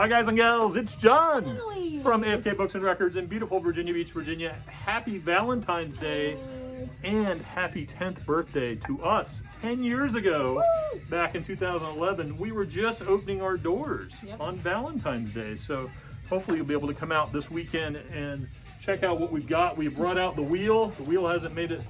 Hi guys and gals, it's John Emily. from AFK Books and Records in beautiful Virginia Beach, Virginia. Happy Valentine's Day and happy 10th birthday to us. 10 years ago, back in 2011, we were just opening our doors on Valentine's Day. So hopefully you'll be able to come out this weekend and check out what we've got. We've brought out the wheel. The wheel hasn't made it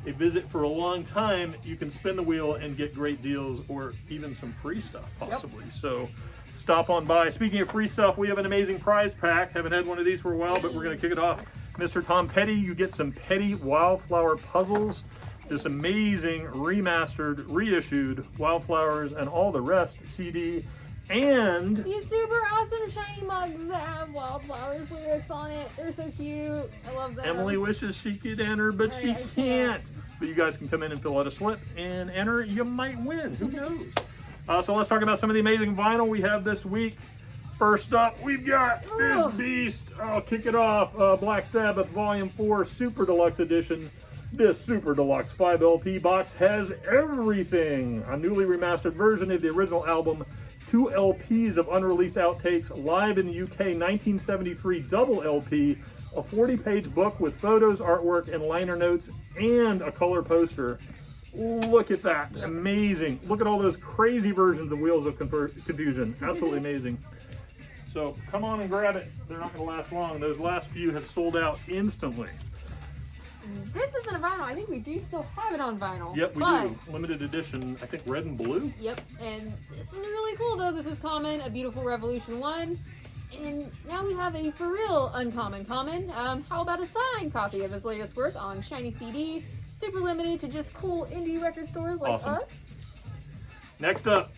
a visit for a long time. You can spin the wheel and get great deals or even some free stuff possibly. So stop on by. Speaking of free stuff, we have an amazing prize pack. Haven't had one of these for a while, but we're going to kick it off. Mr. Tom Petty, you get some Petty Wildflower puzzles. This amazing remastered, reissued Wildflowers and All the Rest CD. And these super awesome shiny mugs that have Wildflowers lyrics on it. They're so cute. I love them. Emily wishes she could enter, but she can't. But you guys can come in and fill out a slip and enter. You might win. Who knows? So let's talk about some of the amazing vinyl we have this week. First up, we've got this beast. I'll kick it off. Black Sabbath Volume 4 Super Deluxe Edition. This Super Deluxe 5 LP box has everything. A newly remastered version of the original album, 2 LPs of unreleased outtakes, live in the UK 1973 double LP, a 40-page book with photos, artwork, and liner notes, and a color poster. Look at that. Amazing. Look at all those crazy versions of Wheels of Confusion. Absolutely amazing. So come on and grab it. They're not going to last long. Those last few have sold out instantly. This isn't a vinyl. I think we do still have it on vinyl. Yep, we do. Limited edition, I think red and blue. Yep, and this is really cool though. This is common, a beautiful Revolution 1. And now we have a for real uncommon common. How about a signed copy of his latest work on Shiny CD? Super limited to just cool indie record stores like us. Next up,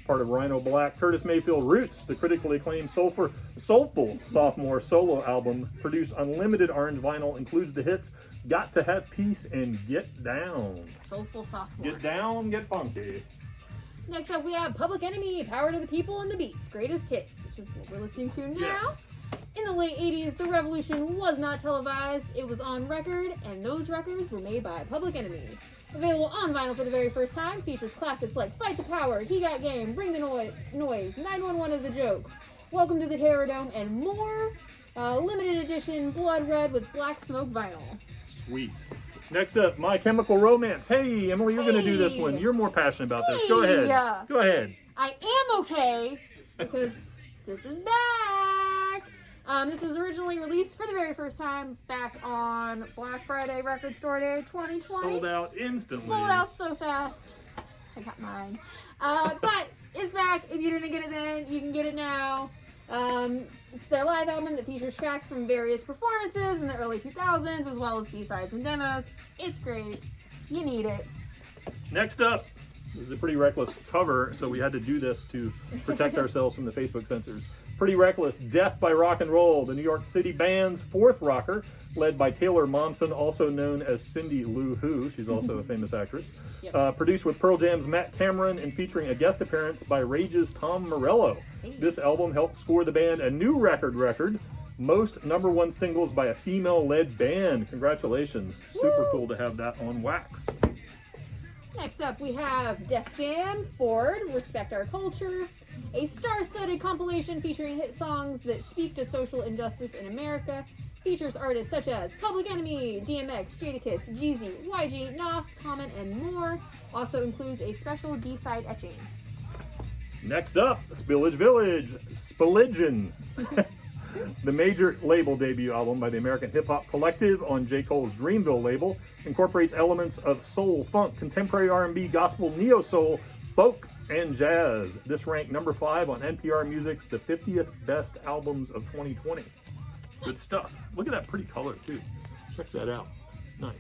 part of Rhino Black, Curtis Mayfield Roots, the critically acclaimed soulful sophomore solo album, produced unlimited orange vinyl, includes the hits Got to Have Peace and Get Down. Soulful sophomore. Get down, get funky. Next up, we have Public Enemy, Power to the People and the Beats, Greatest Hits, which is what we're listening to now. Yes. In the late 80s, the revolution was not televised, it was on record, and those records were made by Public Enemy. Available on vinyl for the very first time, features classics like Fight the Power, He Got Game, Bring the Noise, 911 is a Joke, Welcome to the Terror Dome, and more. Limited edition Blood Red with Black Smoke vinyl. Sweet. Next up, My Chemical Romance. Hey, Emily, you're going to do this one. You're more passionate about this. Go ahead. Go ahead. I am okay, because this is back. This was originally released for the very first time back on Black Friday Record Store Day 2020. Sold out instantly. Sold out so fast. I got mine. But it's back. If you didn't get it then, you can get it now. It's their live album that features tracks from various performances in the early 2000s, as well as B-sides and demos. It's great. You need it. Next up, this is a Pretty Reckless cover, so we had to do this to protect ourselves from the Facebook censors. Pretty Reckless, Death by Rock and Roll, the New York City band's fourth rocker, led by Taylor Momsen, also known as Cindy Lou Who. She's also a famous actress. Produced with Pearl Jam's Matt Cameron and featuring a guest appearance by Rage's Tom Morello. This album helped score the band a new record, most #1 singles by a female-led band. Congratulations. Super cool to have that on wax. Next up, we have Def Jam, Ford, Respect Our Culture, a star-studded compilation featuring hit songs that speak to social injustice in America. Features artists such as Public Enemy, DMX, Jadakiss, Jeezy, YG, Nas, Common, and more. Also includes a special D-side etching. Next up, Spillage Village, Spilligion. The major label debut album by the American Hip Hop Collective on J. Cole's Dreamville label incorporates elements of soul, funk, contemporary R&B, gospel, neo-soul, folk, and jazz. This ranked #5 on NPR Music's The 50th Best Albums of 2020. Good stuff. Look at that pretty color, too. Check that out. Nice.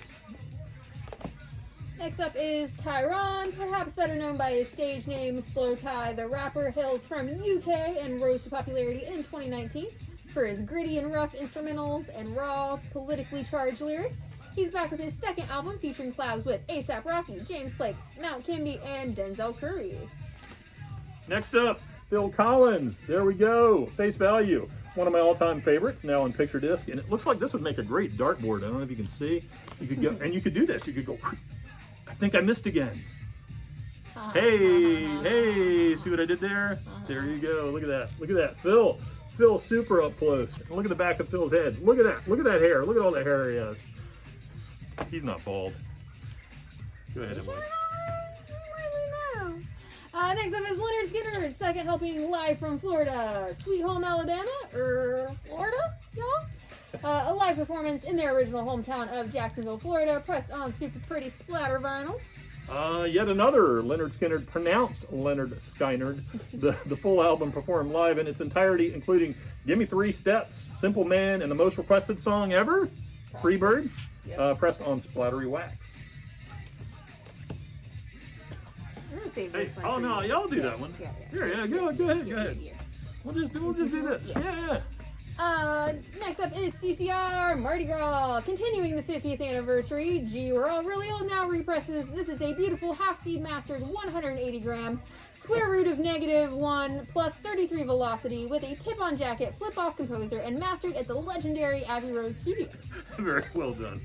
Next up is Tyron, perhaps better known by his stage name Slow Ty. The rapper hails from UK and rose to popularity in 2019 for his gritty and rough instrumentals and raw, politically charged lyrics. He's back with his second album featuring collabs with A$AP Rocky, James Blake, Mount Kimby, and Denzel Curry. Next up, Phil Collins. There we go. Face Value. One of my all-time favorites, now on picture disc. And it looks like this would make a great dartboard. I don't know if you can see. You could go, and you could do this. You could go, I think I missed again. Hey, see what I did there? There you go. Look at that. Look at that. Phil super up close. And look at the back of Phil's head. Look at that. Look at that hair. Look at all the hair he has. He's not bald. Go ahead, Emily. Next up is Leonard Skinner, second helping live from Florida. Sweet Home, Alabama, Florida, y'all? A live performance in their original hometown of Jacksonville, Florida, pressed on super pretty splatter vinyl. Yet another Leonard Skinner, pronounced Leonard Skynyrd. The full album performed live in its entirety, including Gimme 3 Steps, Simple Man, and the most requested song ever, Freebird, pressed on splattery wax. I'm gonna save Hey, this one. oh for no, you. y'all do that one. Yeah. Here, go ahead. We'll just do this. Yeah. Next up is CCR Mardi Gras, continuing the 50th anniversary. Gee, we're all really old now. Represses. This is a beautiful half-speed mastered 180 gram square root of -1 plus 33 velocity with a tip-on jacket, flip-off composer, and mastered at the legendary Abbey Road Studios. Very well done.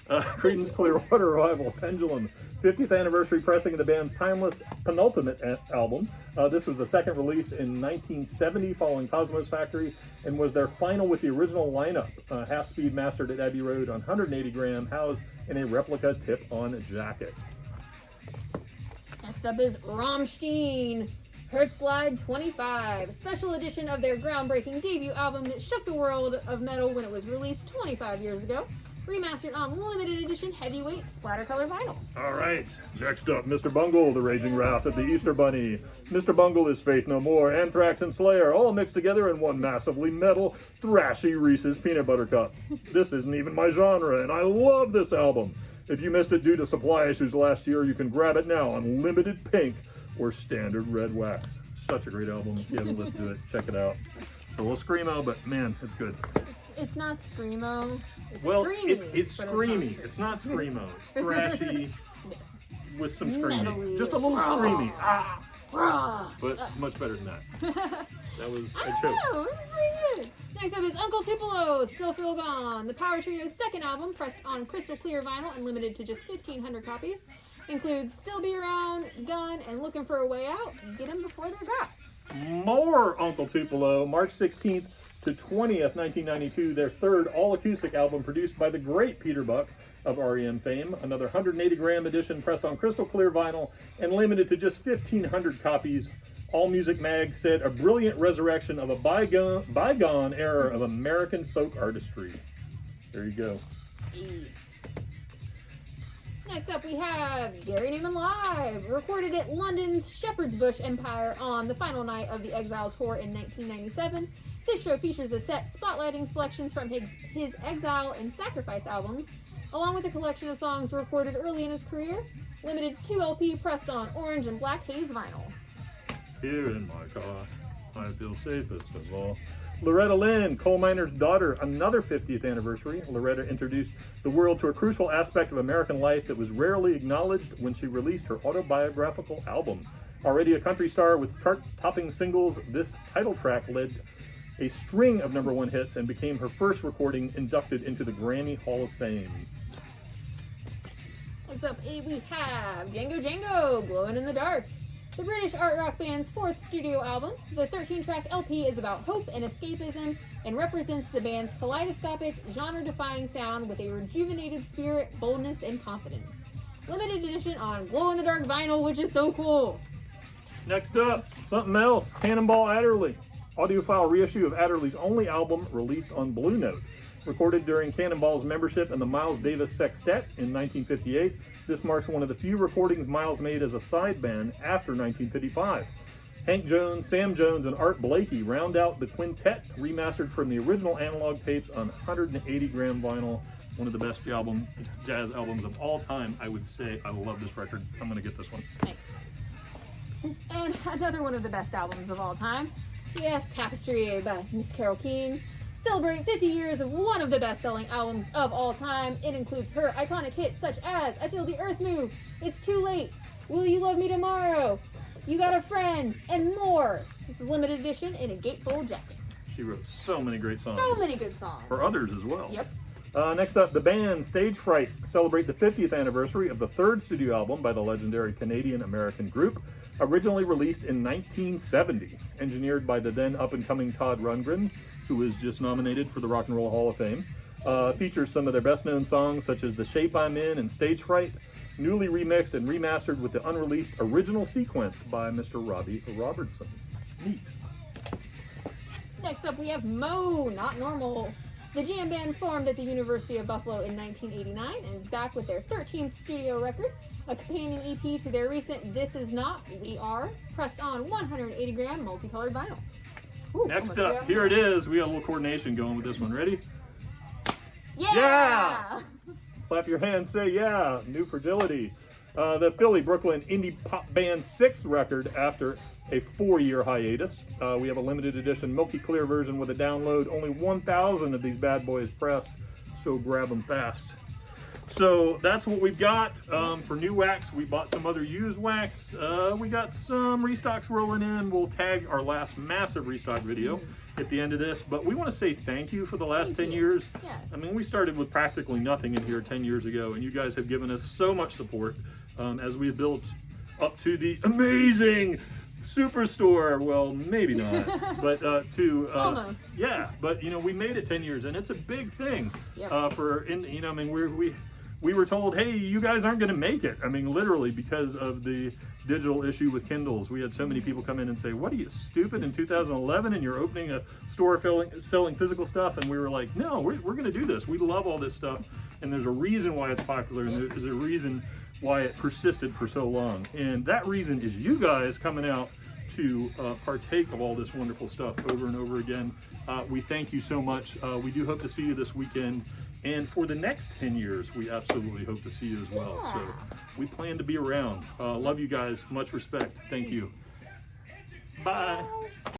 Creedence Clearwater Revival, Pendulum, 50th anniversary pressing of the band's timeless penultimate album. This was the second release in 1970 following Cosmos Factory and was their final with the original lineup. Half-speed mastered at Abbey Road on 180 gram, housed in a replica tip-on jacket. Next up is Rammstein, Herzslide 25, special edition of their groundbreaking debut album that shook the world of metal when it was released 25 years ago. Remastered on limited edition heavyweight splatter color vinyl. All right, next up, Mr. Bungle, the Raging Wrath of the Easter Bunny. Mr. Bungle is Faith No More, Anthrax, and Slayer, all mixed together in one massively metal, thrashy Reese's Peanut Butter Cup. This isn't even my genre, and I love this album. If you missed it due to supply issues last year, you can grab it now on limited pink or standard red wax. Such a great album. If you haven't listened to it, check it out. A little screamo, but man, it's good. It's not screamo. It's Well, screamy. it's but screamy. It's not screamo. It's thrashy with some screaming. Metally. Just a little screamy. Ah, Rah! but much better than that. That was I a don't joke. know, it was pretty good. Next up is Uncle Tupelo, Still Feel Gone. The Power Trio's second album, pressed on crystal clear vinyl and limited to just 1,500 copies. Includes Still Be Around, Gun, and Looking for a Way Out. Get them before they're got. More Uncle Tupelo, March 16th to 20th, 1992, their third all-acoustic album produced by the great Peter Buck of REM fame. Another 180 gram edition pressed on crystal clear vinyl and limited to just 1,500 copies. All Music Mag said a brilliant resurrection of a bygone era of American folk artistry. There you go. Next up, we have Gary Newman Live, recorded at London's Shepherd's Bush Empire on the final night of the Exile Tour in 1997. This show features a set spotlighting selections from his Exile and Sacrifice albums, along with a collection of songs recorded early in his career, limited 2 LP pressed on orange and black haze vinyl. Here in my car, I feel safest of all. Loretta Lynn, coal miner's daughter, another 50th anniversary. Loretta introduced the world to a crucial aspect of American life that was rarely acknowledged when she released her autobiographical album. Already a country star with chart-topping singles, this title track led a string of #1 hits and became her first recording inducted into the Grammy Hall of Fame. Next up, we have Django Django, Glowing in the Dark. The British art rock band's 4th studio album, the 13-track LP is about hope and escapism and represents the band's kaleidoscopic, genre-defying sound with a rejuvenated spirit, boldness, and confidence. Limited edition on glow-in-the-dark vinyl, which is so cool. Next up, something else, Cannonball Adderley. Audiophile reissue of Adderley's only album released on Blue Note. Recorded during Cannonball's membership in the Miles Davis Sextet in 1958, this marks one of the few recordings Miles made as a side band after 1955. Hank Jones, Sam Jones, and Art Blakey round out the quintet, remastered from the original analog tapes on 180 gram vinyl. One of the best jazz albums of all time, I would say. I love this record. I'm going to get this one. Nice. And another one of the best albums of all time, we have Tapestry by Miss Carole King. Celebrate 50 years of one of the best-selling albums of all time. It includes her iconic hits such as I Feel the Earth Move, It's Too Late, Will You Love Me Tomorrow, You Got a Friend, and more. This is limited edition in a gatefold jacket. She wrote so many great songs. So many good songs. For others as well. Yep. Next up, the band Stage Fright celebrate the 50th anniversary of the third studio album by the legendary Canadian-American group, originally released in 1970, engineered by the then up-and-coming Todd Rundgren, who was just nominated for the Rock and Roll Hall of Fame. Features some of their best-known songs, such as The Shape I'm In and Stage Fright, newly remixed and remastered with the unreleased original sequence by Mr. Robbie Robertson. Neat. Next up, we have Mo, Not Normal. The jam band formed at the University of Buffalo in 1989 and is back with their 13th studio record, a companion EP to their recent This Is Not, We Are, pressed on 180-gram multicolored vinyl. Ooh, Next up, here it is. We got a little coordination going with this one. Ready? Yeah! Clap your hands, say yeah. New Fragility. The Philly Brooklyn indie pop band's 6th record after a 4-year hiatus. We have a limited edition Milky Clear version with a download. Only 1,000 of these bad boys pressed, so grab them fast. So that's what we've got for new wax. We bought some other used wax. We got some restocks rolling in. We'll tag our last massive restock video at the end of this. But we want to say thank you for the last 10 years. Yes. I mean, we started with practically nothing in here 10 years ago, and you guys have given us so much support as we built up to the amazing Superstore. Well, maybe not, but almost. Yeah, but you know, we made it 10 years, and it's a big thing. Yep. I mean, we were told, hey, you guys aren't going to make it. I mean, literally, because of the digital issue with Kindles. We had so many people come in and say, what are you, stupid, in 2011 and you're opening a store selling physical stuff? And we were like, no, we're going to do this. We love all this stuff, and there's a reason why it's popular, and there's a reason why it persisted for so long. And that reason is you guys coming out to partake of all this wonderful stuff over and over again. We thank you so much. We do hope to see you this weekend. And for the next 10 years, we absolutely hope to see you as well. Yeah. So we plan to be around. Love you guys. Much respect. Thank you. Bye. Bye.